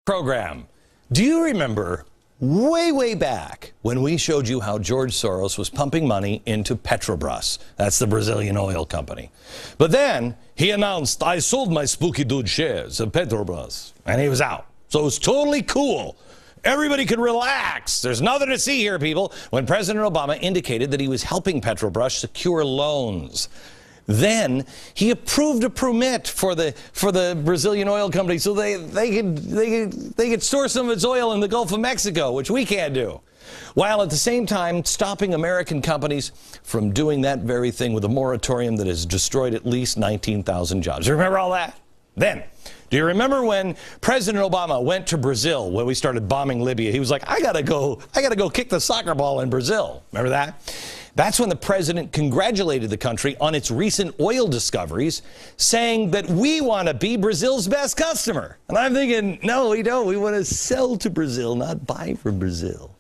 program. Do you remember way back when we showed you how George Soros was pumping money into Petrobras? That's the Brazilian oil company. But then he announced, I sold my spooky dude shares of Petrobras, and he was out. So it was totally cool. Everybody could relax. There's nothing to see here, people, when President Obama indicated that he was helping Petrobras secure loans. Then he approved a permit for the Brazilian oil company so they could store some of its oil in the Gulf of Mexico, which we can't do, while at the same time stopping American companies from doing that very thing with a moratorium that has destroyed at least 19,000 jobs. Remember all that? Then, do you remember when President Obama went to Brazil when we started bombing Libya? He was like, I gotta go kick the soccer ball in Brazil. Remember that? That's when the president congratulated the country on its recent oil discoveries, saying that we want to be Brazil's best customer. And I'm thinking, no, we don't. We want to sell to Brazil, not buy from Brazil.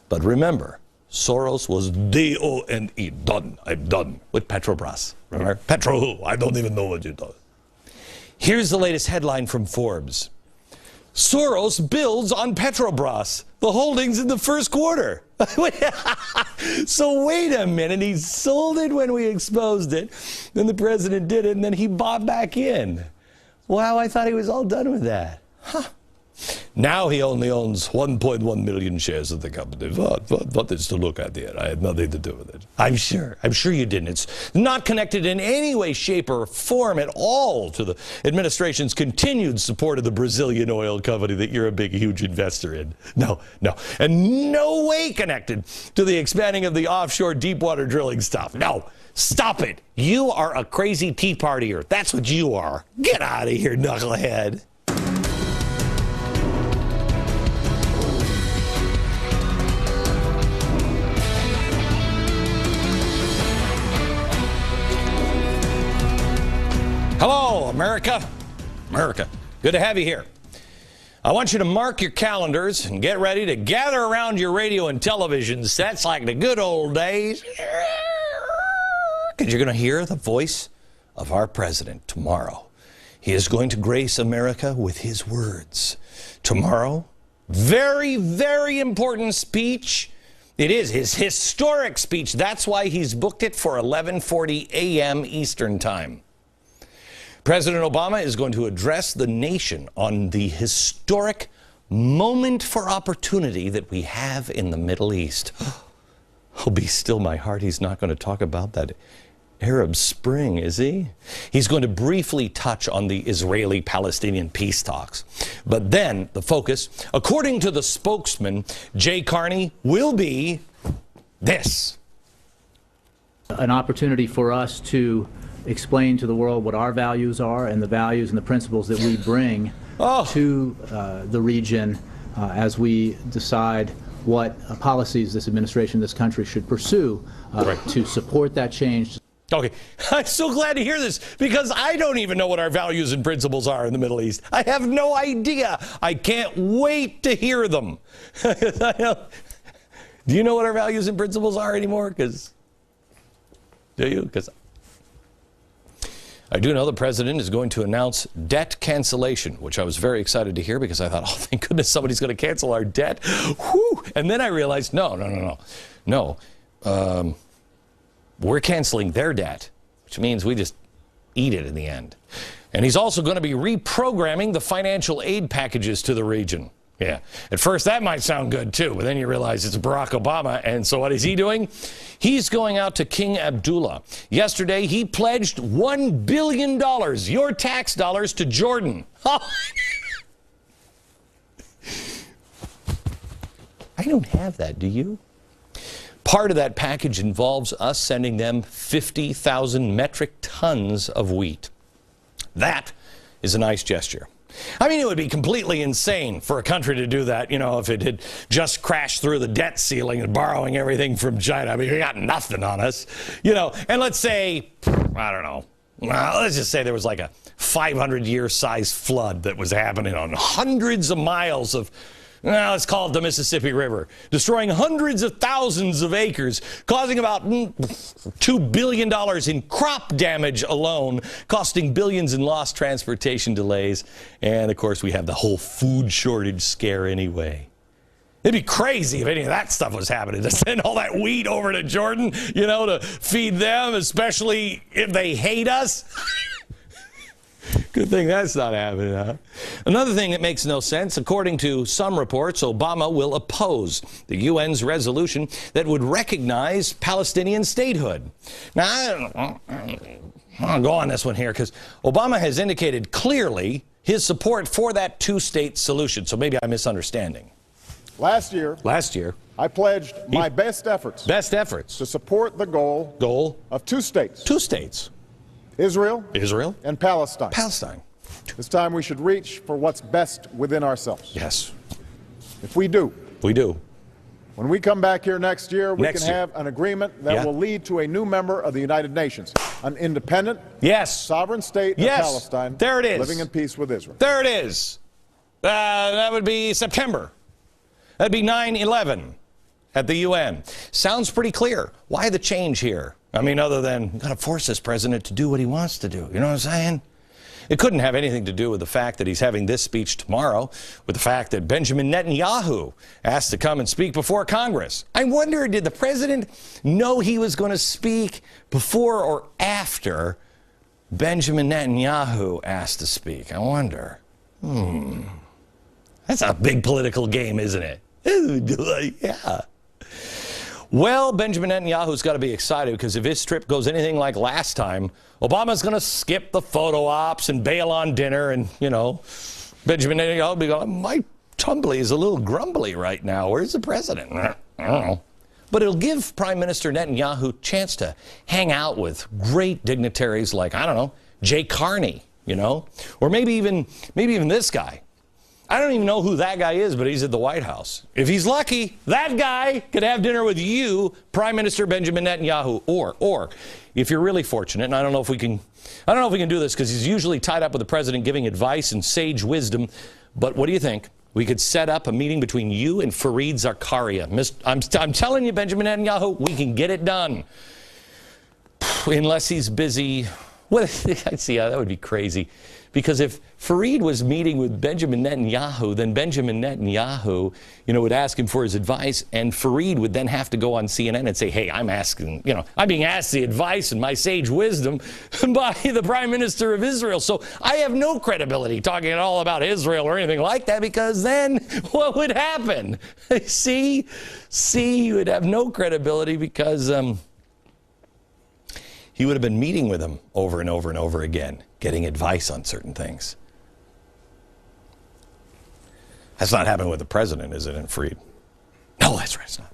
But remember, Soros was D-O-N-E, done. I'm done with Petrobras. Remember? Petro who? I don't even know what you're doing. Here's the latest headline from Forbes. Soros builds on Petrobras, the holdings in the first quarter. So wait a minute, he sold it when we exposed it, then the president did it, and then he bought back in. Wow, I thought he was all done with that. Huh. Now he only owns 1.1 million shares of the company. What is to look at here? I had nothing to do with it. I'm sure you didn't. It's not connected in any way, shape, or form at all to the administration's continued support of the Brazilian oil company that you're a big, huge investor in. No. And no way connected to the expanding of the offshore deepwater drilling stuff. No. Stop it. You are a crazy Tea Partier. That's what you are. Get out of here, knucklehead. Hello, America. Good to have you here. I want you to mark your calendars and get ready to gather around your radio and television sets like the good old days, because you're going to hear the voice of our president tomorrow. He is going to grace America with his words. Tomorrow, very, very important speech. It is his historic speech. That's why he's booked it for 11:40 a.m. Eastern Time. President Obama is going to address the nation on the historic moment for opportunity that we have in the Middle East. Oh, be still my heart. He's not going to talk about that Arab Spring, is he? He's going to briefly touch on the Israeli-Palestinian peace talks. But then the focus, according to the spokesman, Jay Carney, will be this. An opportunity for us to explain to the world what our values are and the values and the principles that we bring to the region as we decide what policies this administration, this country should pursue to support that change. Okay, I'm so glad to hear this, because I don't even know what our values and principles are in the Middle East. I have no idea. I can't wait to hear them. Do you know what our values and principles are anymore? Do you? Because I do know the president is going to announce debt cancellation, which I was very excited to hear, because I thought, oh, thank goodness somebody's going to cancel our debt. Whew. And then I realized, no. We're canceling their debt, which means we just eat it in the end. And he's also going to be reprogramming the financial aid packages to the region. Yeah, at first that might sound good too, but then you realize it's Barack Obama, and so what is he doing? He's going out to King Abdullah. Yesterday, he pledged $1 billion, your tax dollars, to Jordan. I don't have that, do you? Part of that package involves us sending them 50,000 metric tons of wheat. That is a nice gesture. I mean, it would be completely insane for a country to do that, if it had just crashed through the debt ceiling and borrowing everything from China. I mean, we got nothing on us, and let's say, I don't know, let's just say there was like a 500-year size flood that was happening on hundreds of miles of Now let's call it the Mississippi River, destroying hundreds of thousands of acres, causing about $2 billion in crop damage alone, costing billions in lost transportation delays. And, of course, we have the whole food shortage scare anyway. It'd be crazy if any of that stuff was happening, to send all that wheat over to Jordan, you know, to feed them, especially if they hate us. Good thing that's not happening, huh? Another thing that makes no sense, according to some reports, Obama will oppose the UN's resolution that would recognize Palestinian statehood. Now, I'll go on this one here, because Obama has indicated clearly his support for that two-state solution, so maybe I'm misunderstanding. Last year, I pledged my best efforts to support the goal of two states. Two states. Israel and Palestine. This time we should reach for what's best within ourselves. Yes. If we do. When we come back here next year, we can have an agreement that will lead to a new member of the United Nations, an independent, sovereign state of Palestine, there it is, living in peace with Israel. There it is. That would be September. That'd be 9/11 at the UN. Sounds pretty clear. Why the change here? I mean, other than we've got to force this president to do what he wants to do. You know what I'm saying? It couldn't have anything to do with the fact that he's having this speech tomorrow, with the fact that Benjamin Netanyahu asked to come and speak before Congress. I wonder, did the president know he was going to speak before or after Benjamin Netanyahu asked to speak? I wonder. That's a big political game, isn't it? Yeah. Well, Benjamin Netanyahu's got to be excited, because if his trip goes anything like last time, Obama's going to skip the photo ops and bail on dinner, and, you know, Benjamin Netanyahu will be going, my tumbly is a little grumbly right now. Where's the president? I don't know. But it'll give Prime Minister Netanyahu a chance to hang out with great dignitaries like, I don't know, Jay Carney, you know, or maybe even this guy. I don't even know who that guy is, but he's at the White House. If he's lucky, that guy could have dinner with you, Prime Minister Benjamin Netanyahu. Or if you're really fortunate, and I don't know if we can do this, because he's usually tied up with the president giving advice and sage wisdom, but what do you think? We could set up a meeting between you and Fareed Zakaria. I'm telling you, Benjamin Netanyahu, we can get it done. Unless he's busy. Well, see, that would be crazy. Because if Fareed was meeting with Benjamin Netanyahu, then Benjamin Netanyahu, you know, would ask him for his advice, and Fareed would then have to go on CNN and say, hey, I'm being asked the advice and my sage wisdom by the Prime Minister of Israel. So I have no credibility talking at all about Israel or anything like that, because then what would happen? See, you would have no credibility, because he would have been meeting with him over and over and over again, getting advice on certain things. That's not happening with the president, is it, Fareed? No, that's right, it's not.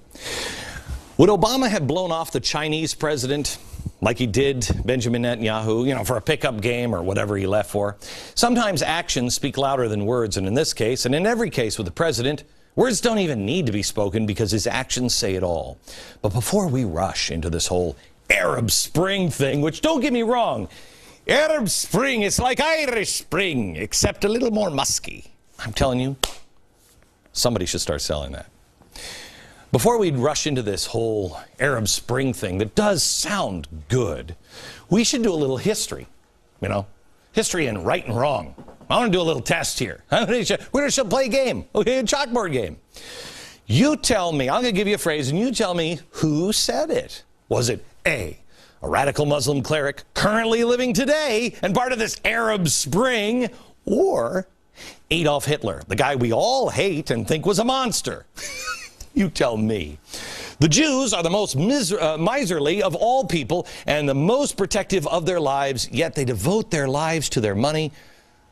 Would Obama have blown off the Chinese president like he did Benjamin Netanyahu, you know, for a pickup game or whatever he left for? Sometimes actions speak louder than words, and in this case, and in every case with the president, words don't even need to be spoken, because his actions say it all. But before we rush into this whole Arab Spring thing, which, don't get me wrong, Arab Spring is like Irish Spring, except a little more musky. I'm telling you, somebody should start selling that. Before we rush into this whole Arab Spring thing that does sound good, we should do a little history, you know, history and right and wrong. I want to do a little test here. We're going to play a game, okay, a chalkboard game. You tell me, I'm going to give you a phrase, and you tell me who said it. Was it A, a radical Muslim cleric currently living today and part of this Arab Spring, or Adolf Hitler, the guy we all hate and think was a monster? You tell me. The Jews are the most miserly of all people and the most protective of their lives, yet they devote their lives to their money,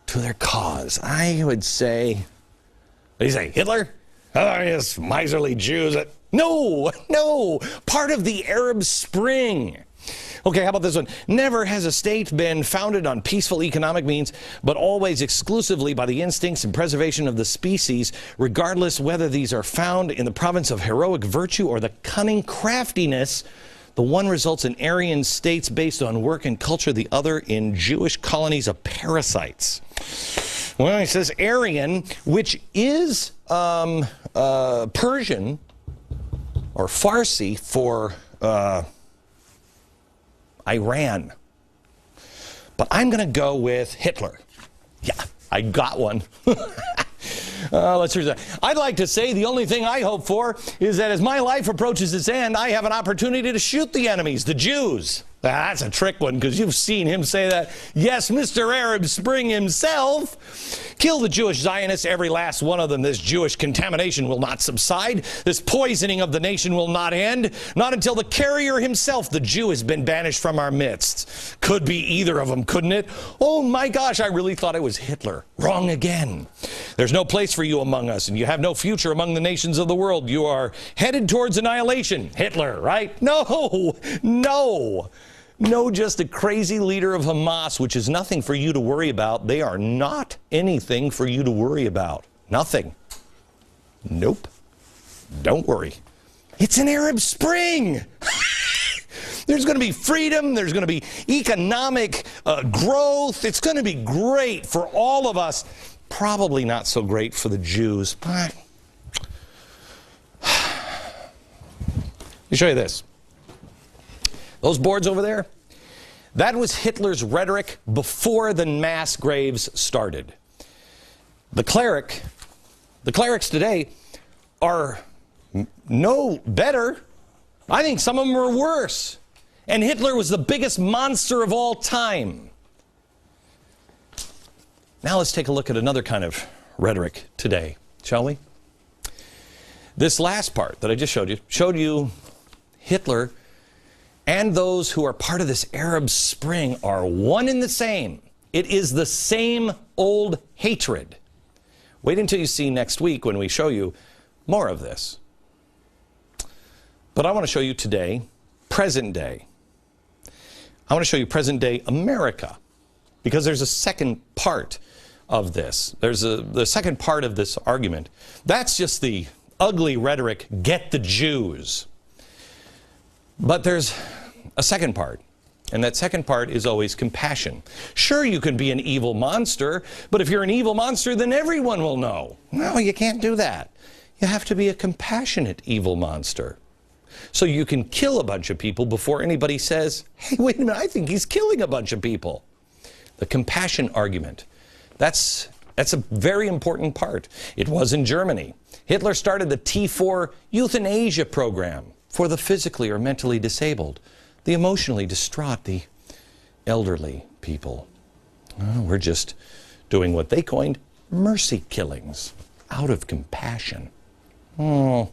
to their cause. I would say, what do you say, Hitler? Oh, yes, miserly Jews. No, part of the Arab Spring. Okay, how about this one? Never has a state been founded on peaceful economic means, but always exclusively by the instincts and preservation of the species, regardless whether these are found in the province of heroic virtue or the cunning craftiness. The one results in Aryan states based on work and culture, the other in Jewish colonies of parasites. Well, he says Aryan, which is Persian or Farsi for Iran. But I'm going to go with Hitler. Yeah, I got one. Let's hear that. I'd like to say the only thing I hope for is that as my life approaches its end, I have an opportunity to shoot the enemies, the Jews. That's a trick one, because you've seen him say that. Yes, Mr. Arab Spring himself. Kill the Jewish Zionists, every last one of them. This Jewish contamination will not subside. This poisoning of the nation will not end. Not until the carrier himself, the Jew, has been banished from our midst. Could be either of them, couldn't it? Oh my gosh, I really thought it was Hitler. Wrong again. There's no place for you among us, and you have no future among the nations of the world. You are headed towards annihilation. Hitler, right? No, no. No, just a crazy leader of Hamas, which is nothing for you to worry about. They are not anything for you to worry about. Nothing. Nope. Don't worry. It's an Arab Spring. There's going to be freedom. There's going to be economic growth. It's going to be great for all of us. Probably not so great for the Jews. But let me show you this. Those boards over there, that was Hitler's rhetoric before the mass graves started. The clerics today are no better. I think some of them are worse. And Hitler was the biggest monster of all time. Now let's take a look at another kind of rhetoric today, shall we? This last part that I just showed you Hitler and those who are part of this Arab Spring are one and the same. It is the same old hatred. Wait until you see next week when we show you more of this. But I want to show you today, present day. I want to show you present day America, because there's a second part of this. There's the second part of this argument. That's just the ugly rhetoric, get the Jews. But there's a second part, and that second part is always compassion. Sure, you can be an evil monster, but if you're an evil monster, then everyone will know. No, you can't do that. You have to be a compassionate evil monster. So you can kill a bunch of people before anybody says, hey, wait a minute, I think he's killing a bunch of people. The compassion argument. That's a very important part. It was in Germany. Hitler started the T4 euthanasia program for the physically or mentally disabled, the emotionally distraught, the elderly people. Oh, we're just doing what they coined mercy killings out of compassion. Oh,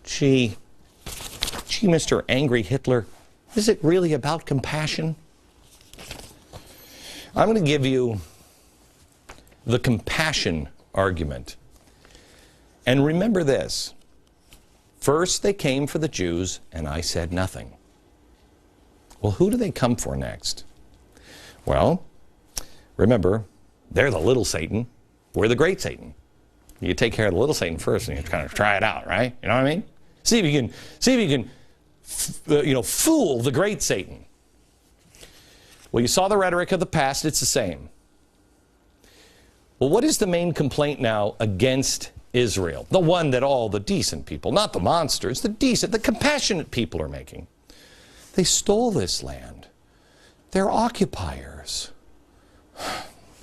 gee, Mr. Angry Hitler, is it really about compassion? I'm going to give you the compassion argument. And remember this. First, they came for the Jews, and I said nothing. Well, who do they come for next? Well, remember, they're the little Satan. We're the great Satan. You take care of the little Satan first, and you kind of try it out, right? You know what I mean? See if you can fool the great Satan. Well, you saw the rhetoric of the past. It's the same. Well, what is the main complaint now against Israel? The one that all the decent people, not the monsters, the decent, the compassionate people are making. They stole this land. They're occupiers.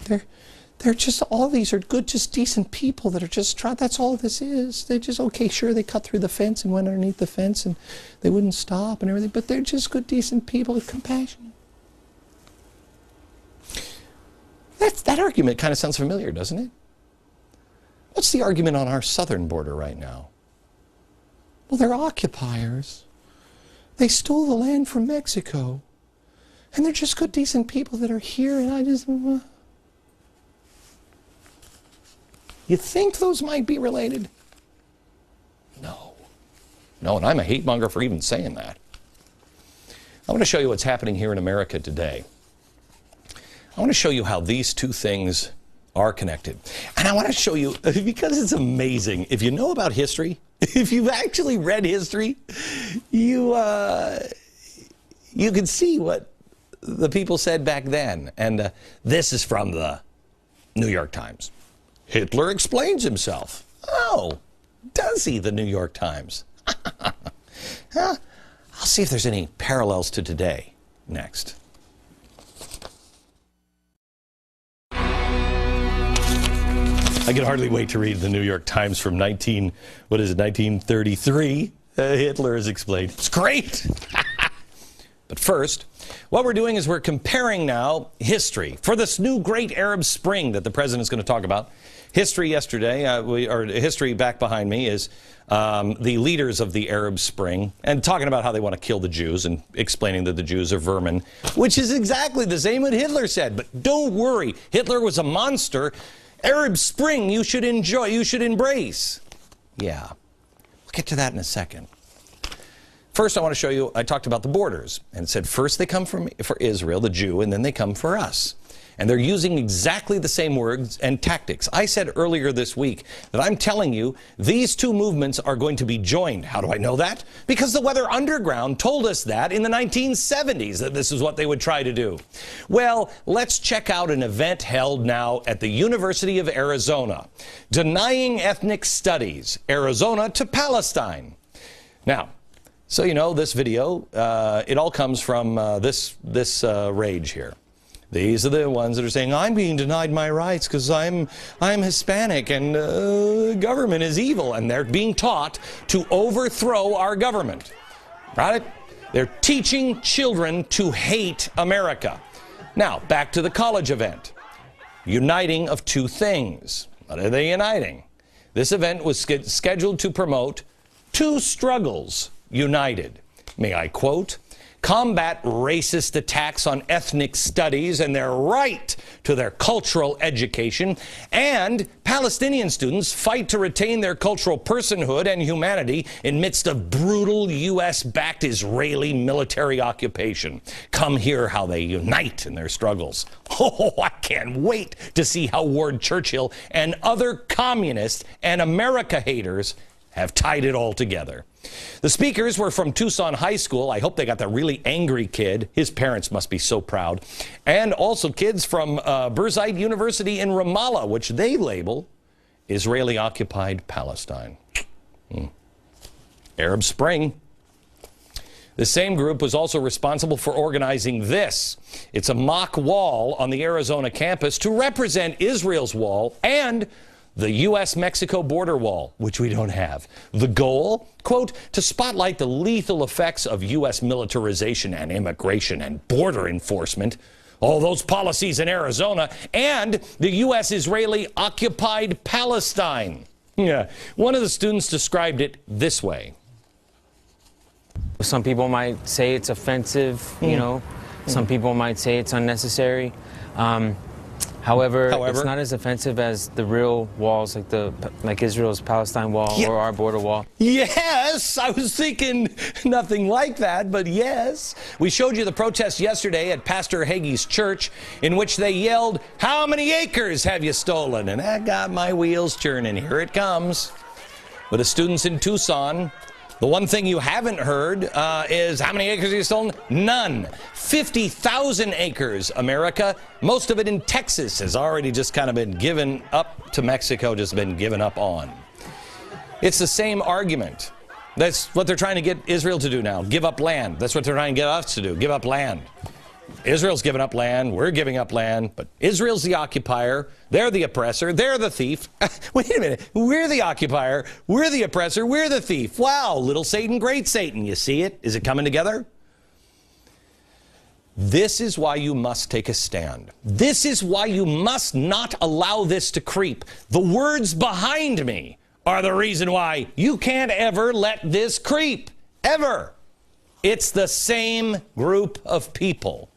They're just, all these are good, just decent people that are just trying, that's all this is. They just, okay, sure, they cut through the fence and went underneath the fence and they wouldn't stop and everything, but they're just good, decent people with compassion. That argument kind of sounds familiar, doesn't it? What's the argument on our southern border right now? Well, they're occupiers. They stole the land from Mexico. And they're just good, decent people that are here, and I just... You think those might be related? No. No, and I'm a hate monger for even saying that. I want to show you what's happening here in America today. I want to show you how these two things are connected. And I want to show you, because it's amazing, if you know about history, if you've actually read history, you can see what the people said back then. And this is from the New York Times. Hitler explains himself. Oh, does he, the New York Times? I'll see if there's any parallels to today next. I can hardly wait to read the New York Times from 1933. Hitler is explained. It's great. But first, what we're doing is we're comparing now history for this new great Arab Spring that the president's going to talk about. History yesterday, history back behind me is the leaders of the Arab Spring and talking about how they want to kill the Jews and explaining that the Jews are vermin, which is exactly the same what Hitler said. But don't worry, Hitler was a monster. Arab Spring you should enjoy, you should embrace. Yeah, we'll get to that in a second. First, I want to show you, I talked about the borders and said first they come for Israel, the Jew, and then they come for us. And they're using exactly the same words and tactics. I said earlier this week that I'm telling you these two movements are going to be joined. How do I know that? Because the Weather Underground told us that in the 1970s, that this is what they would try to do. Well, let's check out an event held now at the University of Arizona, Denying Ethnic Studies, Arizona to Palestine. Now, so you know this video, it all comes from this rage here. These are the ones that are saying, I'm being denied my rights because I'm Hispanic and government is evil. And they're being taught to overthrow our government. Got it? They're teaching children to hate America. Now, back to the college event. Uniting of two things. What are they uniting? This event was scheduled to promote two struggles united. May I quote? Combat racist attacks on ethnic studies and their right to their cultural education, and Palestinian students fight to retain their cultural personhood and humanity in midst of brutal U.S.-backed Israeli military occupation. Come hear how they unite in their struggles. Oh, I can't wait to see how Ward Churchill and other communists and America haters have tied it all together. The speakers were from Tucson High School. I hope they got the really angry kid. His parents must be so proud. And also kids from Birzeit University in Ramallah, which they label Israeli-occupied Palestine. Arab Spring. The same group was also responsible for organizing this. It's a mock wall on the Arizona campus to represent Israel's wall and the U.S.-Mexico border wall, which we don't have. The goal, quote, to spotlight the lethal effects of U.S. militarization and immigration and border enforcement, all those policies in Arizona, and the U.S.-Israeli-occupied Palestine. Yeah, one of the students described it this way. Some people might say it's offensive, you know. Some people might say it's unnecessary. However, it's not as offensive as the real walls, like Israel's Palestine wall or our border wall. Yes, I was thinking nothing like that, but yes. We showed you the protest yesterday at Pastor Hagee's church in which they yelled, "How many acres have you stolen?" And that got my wheels turning. Here it comes. But the students in Tucson, the one thing you haven't heard is how many acres have you stolen? None. 50,000 acres, America. Most of it in Texas has already just kind of been given up to Mexico, just been given up on. It's the same argument. That's what they're trying to get Israel to do now. Give up land. That's what they're trying to get us to do. Give up land. Israel's giving up land. We're giving up land. But Israel's the occupier. They're the oppressor. They're the thief. Wait a minute. We're the occupier. We're the oppressor. We're the thief. Wow. Little Satan, great Satan. You see it? Is it coming together? This is why you must take a stand. This is why you must not allow this to creep. The words behind me are the reason why you can't ever let this creep. Ever. It's the same group of people.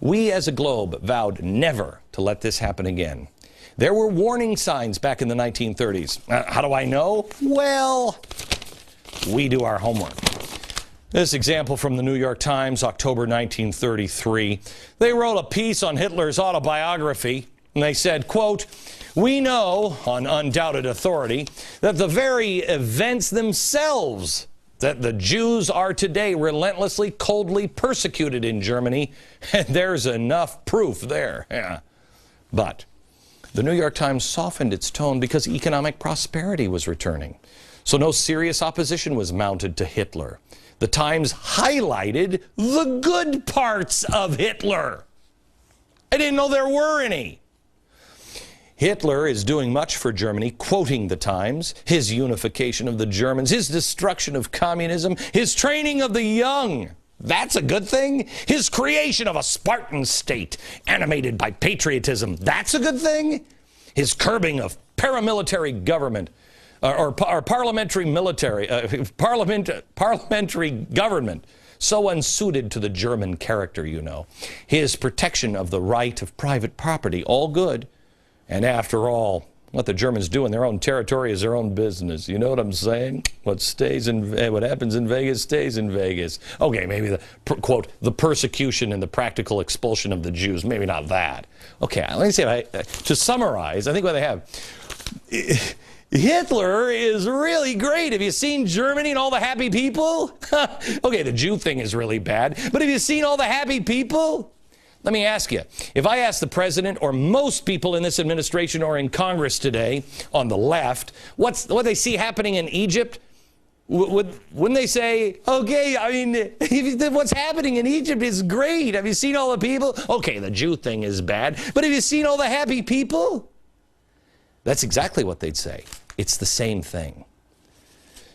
We as a globe vowed never to let this happen again. There were warning signs back in the 1930s. How do I know? Well, we do our homework. This example from the New York Times, October 1933. They wrote a piece on Hitler's autobiography, and they said, quote, "We know, on undoubted authority, that the very events themselves that the Jews are today relentlessly, coldly persecuted in Germany, and there's enough proof there." Yeah. But The New York Times softened its tone because economic prosperity was returning. So no serious opposition was mounted to Hitler. The Times highlighted the good parts of Hitler. I didn't know there were any. Hitler is doing much for Germany, quoting the Times, his unification of the Germans, his destruction of communism, his training of the young. That's a good thing. His creation of a Spartan state animated by patriotism. That's a good thing. His curbing of paramilitary government or parliamentary government, so unsuited to the German character, you know. His protection of the right of private property, all good. And after all, what the Germans do in their own territory is their own business. You know what I'm saying? What happens in Vegas stays in Vegas. Okay, maybe the, quote, the persecution and the practical expulsion of the Jews. Maybe not that. Okay, let me say, to summarize, I think what they have, Hitler is really great. Have you seen Germany and all the happy people? Okay, the Jew thing is really bad, but have you seen all the happy people? Let me ask you, if I ask the president or most people in this administration or in Congress today on the left, what they see happening in Egypt, wouldn't they say, okay, I mean, what's happening in Egypt is great. Have you seen all the people? Okay, the Jew thing is bad, but have you seen all the happy people? That's exactly what they'd say. It's the same thing.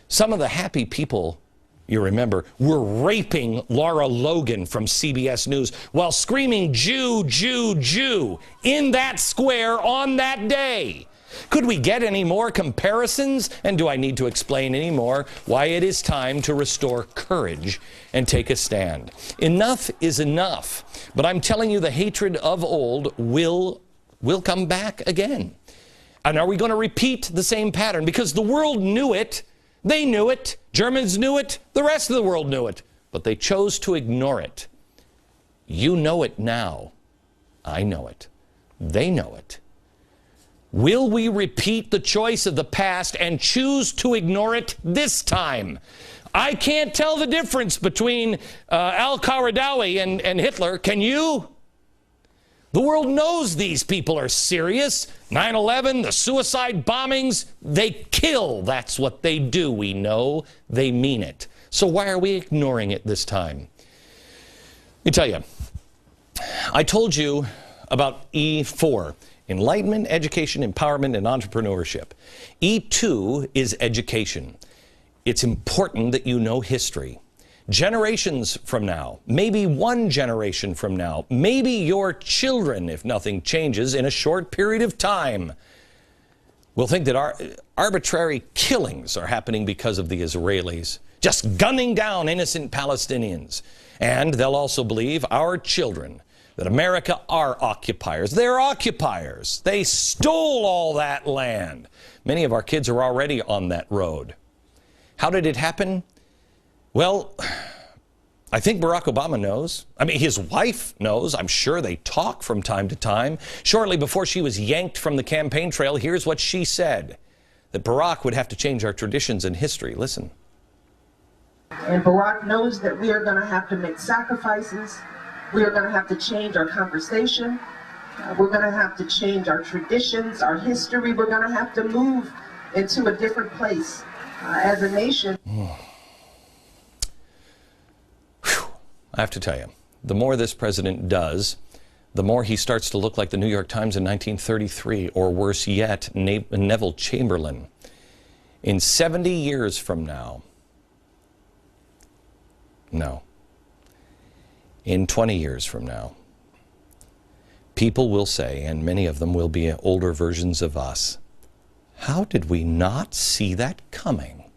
Some of the happy people, you remember, were raping Laura Logan from CBS News while screaming, Jew, Jew, Jew, in that square on that day. Could we get any more comparisons? And do I need to explain any more why it is time to restore courage and take a stand? Enough is enough. But I'm telling you, the hatred of old will come back again. And are we going to repeat the same pattern? Because the world knew it. They knew it. Germans knew it. The rest of the world knew it. But they chose to ignore it. You know it now. I know it. They know it. Will we repeat the choice of the past and choose to ignore it this time? I can't tell the difference between al-Qaradawi and Hitler. Can you? The world knows these people are serious. 9/11, the suicide bombings, they kill. That's what they do. We know they mean it. So why are we ignoring it this time? Let me tell you, I told you about E4, enlightenment, education, empowerment, and entrepreneurship. E2 is education. It's important that you know history. Generations from now, maybe one generation from now, maybe your children, if nothing changes in a short period of time, will think that arbitrary killings are happening because of the Israelis, just gunning down innocent Palestinians. And they'll also believe, our children, that America are occupiers. They're occupiers. They stole all that land. Many of our kids are already on that road. How did it happen? Well, I think Barack Obama knows. I mean, his wife knows. I'm sure they talk from time to time. Shortly before she was yanked from the campaign trail, here's what she said, that Barack would have to change our traditions and history. Listen. And Barack knows that we are going to have to make sacrifices. We are going to have to change our conversation. We're going to have to change our traditions, our history. We're going to have to move into a different place as a nation. I have to tell you, the more this president does, the more he starts to look like the New York Times in 1933, or worse yet, Neville Chamberlain. In 70 years from now, no, in 20 years from now, people will say, and many of them will be older versions of us, how did we not see that coming?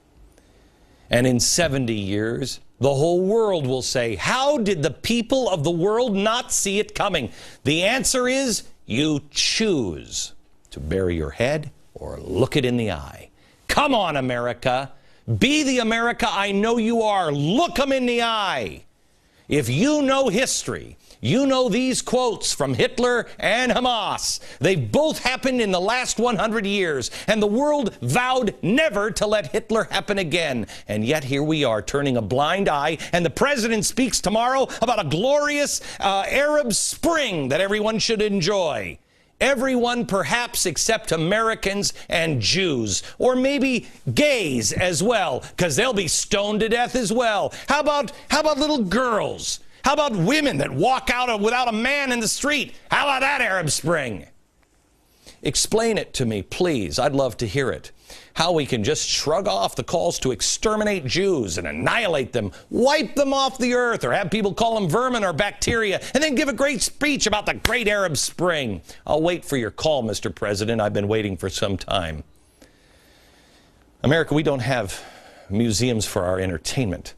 And in 70 years, the whole world will say, how did the people of the world not see it coming? The answer is, you choose to bury your head or look it in the eye. Come on, America. Be the America I know you are. Look them in the eye. If you know history, you know these quotes from Hitler and Hamas. They both happened in the last 100 years, and the world vowed never to let Hitler happen again. And yet here we are turning a blind eye, and the president speaks tomorrow about a glorious Arab Spring that everyone should enjoy. Everyone perhaps except Americans and Jews, or maybe gays as well, because they'll be stoned to death as well. How about little girls? How about women that walk out without a man in the street? How about that Arab Spring? Explain it to me, please. I'd love to hear it. How we can just shrug off the calls to exterminate Jews and annihilate them, wipe them off the earth, or have people call them vermin or bacteria, and then give a great speech about the great Arab Spring. I'll wait for your call, Mr. President. I've been waiting for some time. America, we don't have museums for our entertainment.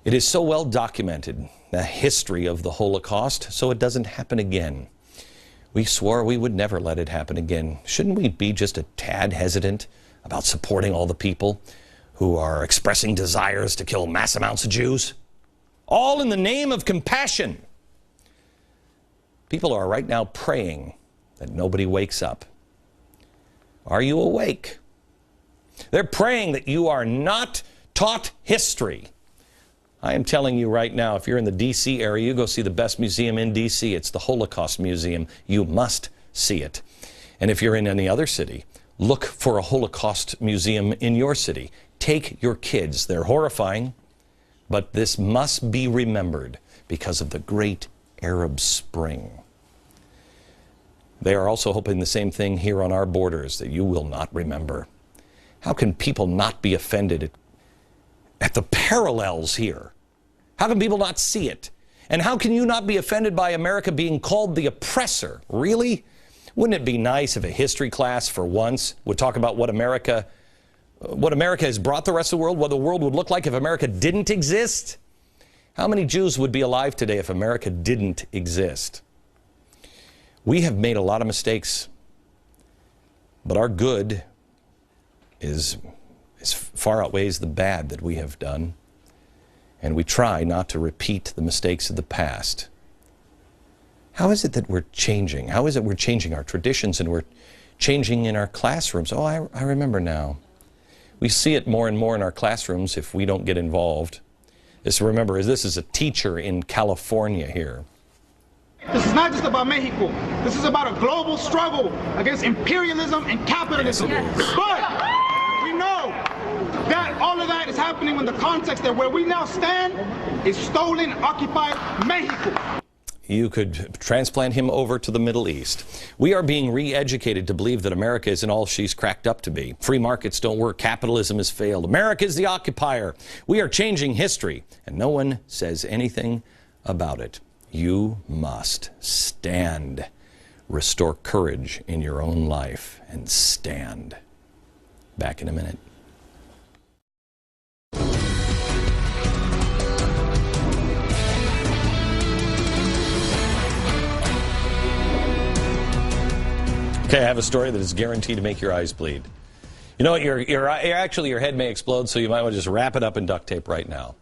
It is so well documented, the history of the Holocaust, so it doesn't happen again. We swore we would never let it happen again. Shouldn't we be just a tad hesitant about supporting all the people who are expressing desires to kill mass amounts of Jews? All in the name of compassion. People are right now praying that nobody wakes up. Are you awake? They're praying that you are not taught history. I am telling you right now, if you're in the D.C. area, you go see the best museum in D.C. It's the Holocaust Museum. You must see it. And if you're in any other city, look for a Holocaust museum in your city. Take your kids. They're horrifying, but this must be remembered because of the great Arab Spring. They are also hoping the same thing here on our borders, that you will not remember. How can people not be offended at the parallels here? How can people not see it? And how can you not be offended by America being called the oppressor? Really? Wouldn't it be nice if a history class for once would talk about what America has brought the rest of the world, what the world would look like if America didn't exist? How many Jews would be alive today if America didn't exist? We have made a lot of mistakes, but our good is far outweighs the bad that we have done. And we try not to repeat the mistakes of the past. How is it that we're changing? How is it we're changing our traditions and we're changing in our classrooms? Oh, I remember now. We see it more and more in our classrooms if we don't get involved. Remember, this is a teacher in California here. This is not just about Mexico. This is about a global struggle against imperialism and capitalism. Yes. But we know that all of that is happening in the context that where we now stand is stolen, occupied Mexico. You could transplant him over to the Middle East. We are being re-educated to believe that America isn't all she's cracked up to be. Free markets don't work. Capitalism has failed. America is the occupier. We are changing history, and no one says anything about it. You must stand. Restore courage in your own life and stand. Back in a minute. Okay, I have a story that is guaranteed to make your eyes bleed. You know what? Your head may explode, so you might want to just wrap it up in duct tape right now.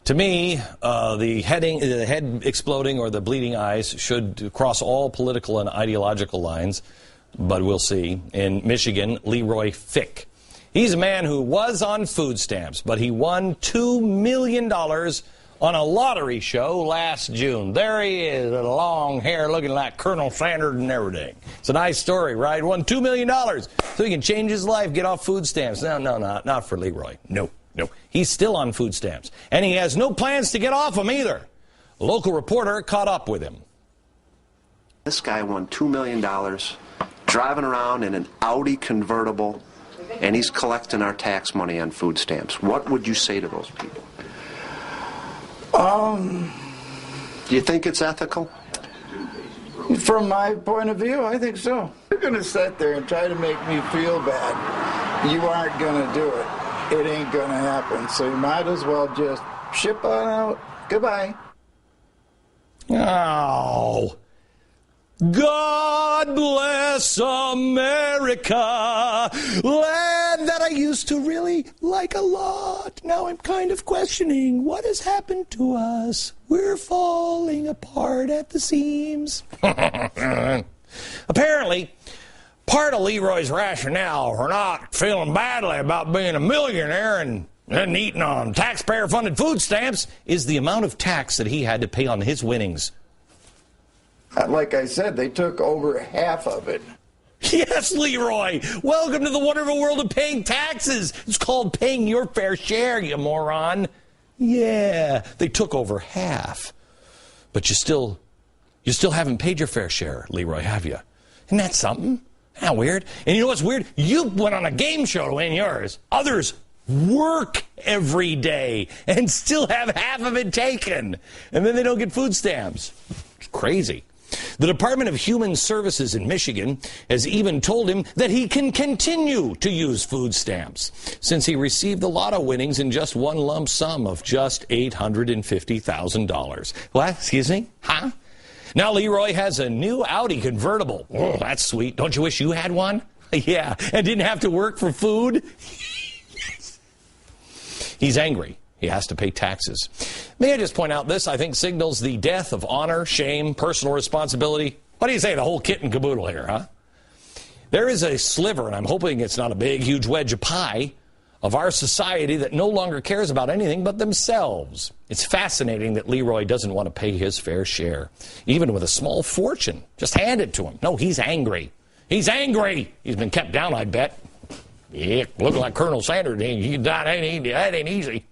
To me, the head exploding or the bleeding eyes should cross all political and ideological lines, but we'll see. In Michigan, Leroy Fick. He's a man who was on food stamps, but he won $2 million on a lottery show last June. There he is, with long hair looking like Colonel Sanders and everything. It's a nice story, right? Won $2 million so he can change his life, get off food stamps. No, not for Leroy. No. He's still on food stamps. And he has no plans to get off them either. A local reporter caught up with him. This guy won $2 million, driving around in an Audi convertible, and he's collecting our tax money on food stamps. What would you say to those people? Do you think it's ethical? From my point of view, I think so. You're going to sit there and try to make me feel bad. You aren't going to do it. It ain't going to happen. So you might as well just ship on out. Goodbye. Oh. God bless America, land that I used to really like a lot. Now I'm kind of questioning what has happened to us. We're falling apart at the seams. Apparently, part of Leroy's rationale for not feeling badly about being a millionaire and eating on taxpayer-funded food stamps is the amount of tax that he had to pay on his winnings. Like I said, they took over half of it. Yes, Leroy. Welcome to the wonderful world of paying taxes. It's called paying your fair share, you moron. Yeah, they took over half. But you still haven't paid your fair share, Leroy, have you? Isn't that something? Isn't that weird? And you know what's weird? You went on a game show to win yours. Others work every day and still have half of it taken. And then they don't get food stamps. It's crazy. The Department of Human Services in Michigan has even told him that he can continue to use food stamps since he received the lotto winnings in just one lump sum of just $850,000. What? Excuse me? Huh? Now Leroy has a new Audi convertible. Oh, that's sweet. Don't you wish you had one? Yeah, and didn't have to work for food? Yes. He's angry. He has to pay taxes. May I just point out this, I think, signals the death of honor, shame, personal responsibility. What do you say, the whole kit and caboodle here, huh? There is a sliver, and I'm hoping it's not a big, huge wedge of pie, of our society that no longer cares about anything but themselves. It's fascinating that Leroy doesn't want to pay his fair share, even with a small fortune. Just hand it to him. No, he's angry. He's angry. He's been kept down, I bet. Yeah, looking like Colonel Sanders. That ain't easy.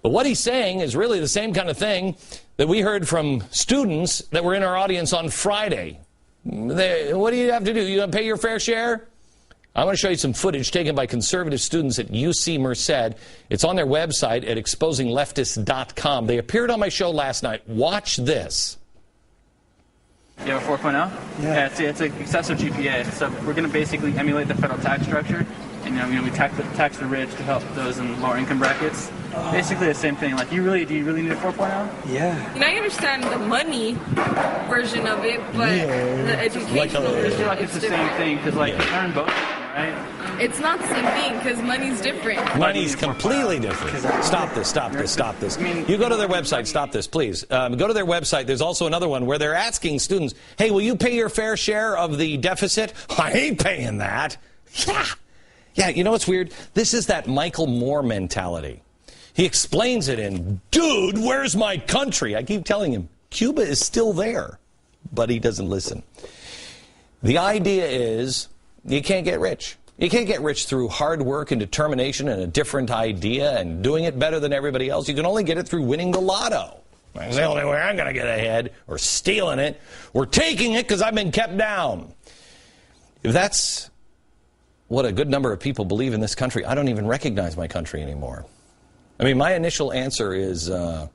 But what he's saying is really the same kind of thing that we heard from students that were in our audience on Friday. What do you have to do? You going to pay your fair share? I want to show you some footage taken by conservative students at UC Merced. It's on their website at exposingleftists.com. They appeared on my show last night. Watch this. You have a 4.0? Yeah, it's an excessive GPA. So we're going to basically emulate the federal tax structure. And we tax the rich to help those in lower income brackets. Basically the same thing. Like, do you really need a 4.0? Yeah. And I understand the money version of it, but the educational version, I feel like it's the same thing because, like, you earn both, right? It's not the same thing because money's different. Money's completely different. Stop this. You go to their website. Stop this, please. Go to their website. There's also another one where they're asking students, hey, will you pay your fair share of the deficit? I ain't paying that. Yeah, you know what's weird? This is that Michael Moore mentality. He explains it in, dude, where's my country? I keep telling him, Cuba is still there. But he doesn't listen. The idea is you can't get rich. You can't get rich through hard work and determination and a different idea and doing it better than everybody else. You can only get it through winning the lotto. That's the only way I'm going to get ahead, or stealing it, or taking it because I've been kept down. If that's what a good number of people believe in this country, I don't even recognize my country anymore. I mean, my initial answer is, no,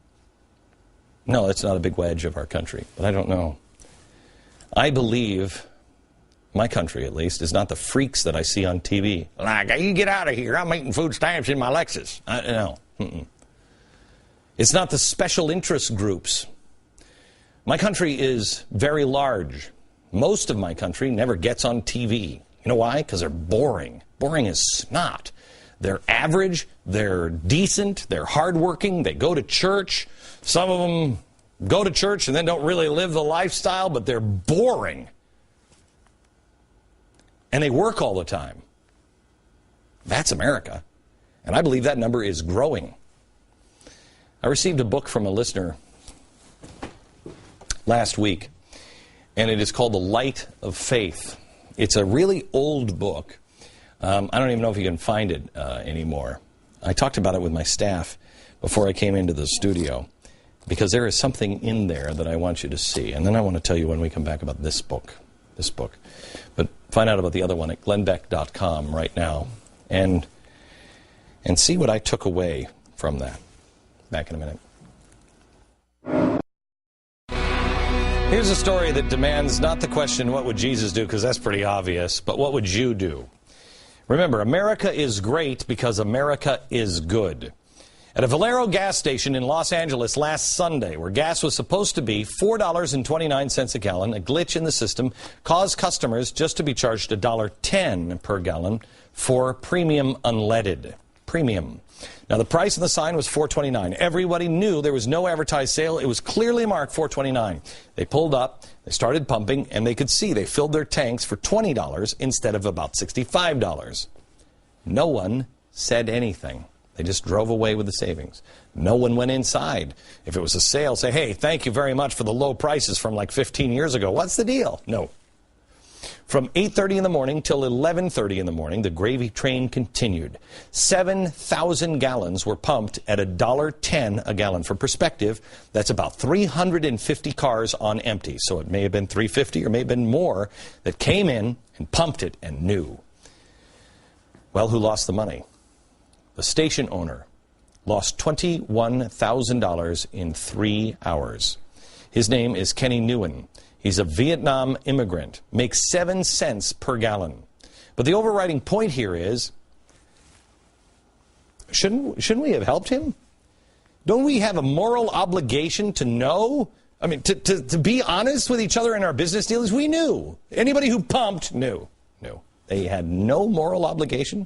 it's not a big wedge of our country, but I don't know. I believe my country, at least, is not the freaks that I see on TV. Like, you get out of here, I'm eating food stamps in my Lexus. No. It's not the special interest groups. My country is very large. Most of my country never gets on TV. You know why? Because they're boring. Boring as snot. They're average, they're decent, they're hardworking, they go to church. Some of them go to church and then don't really live the lifestyle, but they're boring. And they work all the time. That's America. And I believe that number is growing. I received a book from a listener last week, and it is called The Light of Faith. It's a really old book. I don't even know if you can find it anymore. I talked about it with my staff before I came into the studio because there is something in there that I want you to see. And then I want to tell you when we come back about this book. But find out about the other one at glennbeck.com right now and see what I took away from that. Back in a minute. Here's a story that demands not the question, what would Jesus do, because that's pretty obvious, but what would you do? Remember, America is great because America is good. At a Valero gas station in Los Angeles last Sunday, where gas was supposed to be $4.29 a gallon, a glitch in the system caused customers just to be charged $1.10 per gallon for premium unleaded. Premium. Now, the price on the sign was $4.29. Everybody knew there was no advertised sale. It was clearly marked $4.29. They pulled up, they started pumping, and they could see they filled their tanks for $20 instead of about $65. No one said anything. They just drove away with the savings. No one went inside. If it was a sale, say, hey, thank you very much for the low prices from like 15 years ago. What's the deal? No. From 8:30 in the morning till 11:30 in the morning, the gravy train continued. 7,000 gallons were pumped at $1.10 a gallon. For perspective, that's about 350 cars on empty. So it may have been 350 or may have been more that came in and pumped it and knew. Well, who lost the money? The station owner lost $21,000 in 3 hours. His name is Kenny Nguyen. He's a Vietnam immigrant, makes 7 cents per gallon. But the overriding point here is, shouldn't we have helped him? Don't we have a moral obligation to know? I mean, to be honest with each other in our business dealings? We knew. Anybody who pumped knew. They had no moral obligation.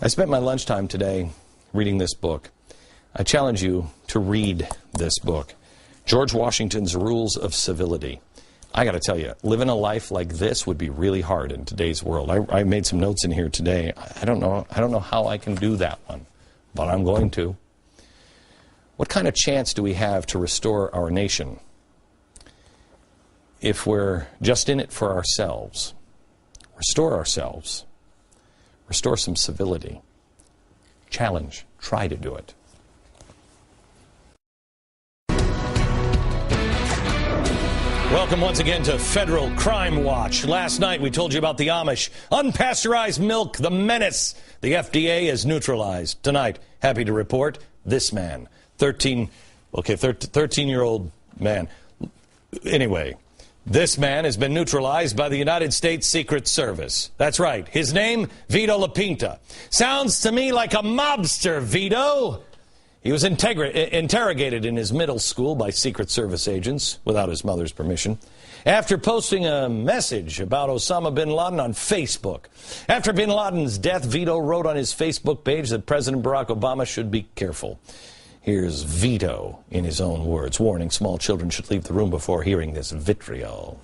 I spent my lunchtime today reading this book. I challenge you to read this book. George Washington's Rules of Civility. I got to tell you, living a life like this would be really hard in today's world. I made some notes in here today. I don't know how I can do that one, but I'm going to. What kind of chance do we have to restore our nation if we're just in it for ourselves? Restore ourselves. Restore some civility. Challenge. Try to do it. Welcome once again to Federal Crime Watch. Last night we told you about the Amish. Unpasteurized milk, the menace the FDA has neutralized. Tonight, happy to report, this man, 13-year-old man. Anyway, this man has been neutralized by the United States Secret Service. That's right. His name, Vito LaPinta. Sounds to me like a mobster, Vito. He was interrogated in his middle school by Secret Service agents without his mother's permission after posting a message about Osama bin Laden on Facebook. After bin Laden's death, Vito wrote on his Facebook page that President Barack Obama should be careful. Here's Vito in his own words, warning small children should leave the room before hearing this vitriol.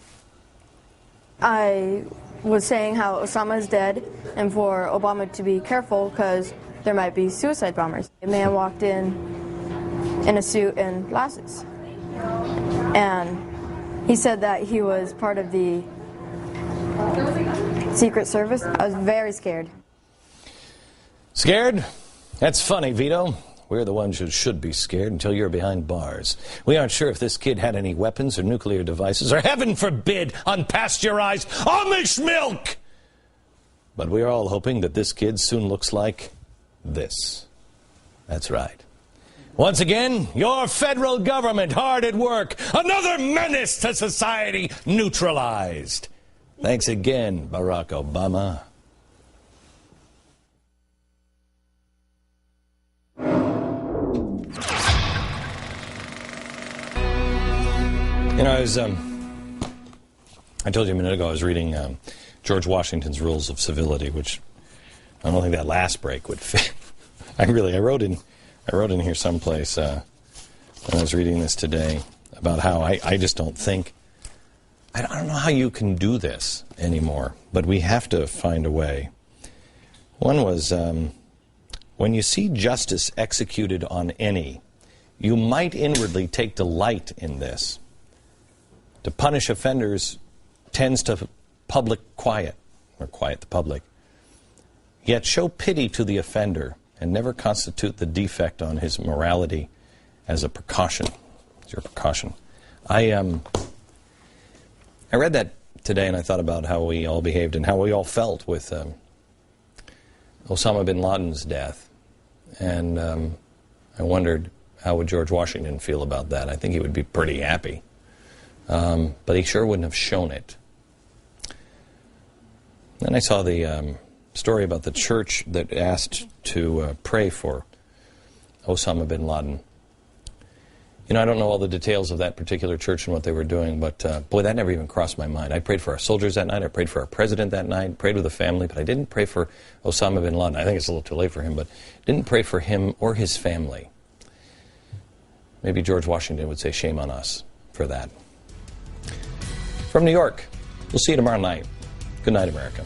I was saying how Osama is dead and for Obama to be careful because there might be suicide bombers. A man walked in a suit and glasses. And he said that he was part of the Secret Service. I was very scared. Scared? That's funny, Vito. We're the ones who should be scared until you're behind bars. We aren't sure if this kid had any weapons or nuclear devices or, heaven forbid, unpasteurized Amish milk! But we're all hoping that this kid soon looks like this. That's right. Once again, your federal government hard at work. Another menace to society neutralized. Thanks again, Barack Obama. You know, I told you a minute ago I was reading George Washington's Rules of Civility, which I don't think that last break would fit. I wrote in here someplace when I was reading this today about how I just don't think, I don't know how you can do this anymore, but we have to find a way. One was, when you see justice executed on any, you might inwardly take delight in this. To punish offenders tends to quiet the public. Yet show pity to the offender and never constitute the defect on his morality as a precaution. As your precaution. I read that today and I thought about how we all behaved and how we all felt with Osama bin Laden's death. And I wondered, how would George Washington feel about that? I think he would be pretty happy. But he sure wouldn't have shown it. Then I saw the story about the church that asked to pray for Osama bin Laden. You know, I don't know all the details of that particular church and what they were doing, but boy, that never even crossed my mind. I prayed for our soldiers that night, I prayed for our president that night, prayed with the family, but I didn't pray for Osama bin Laden. I think it's a little too late for him, but didn't pray for him or his family. Maybe George Washington would say shame on us for that. From New York, we'll see you tomorrow night. Good night, America.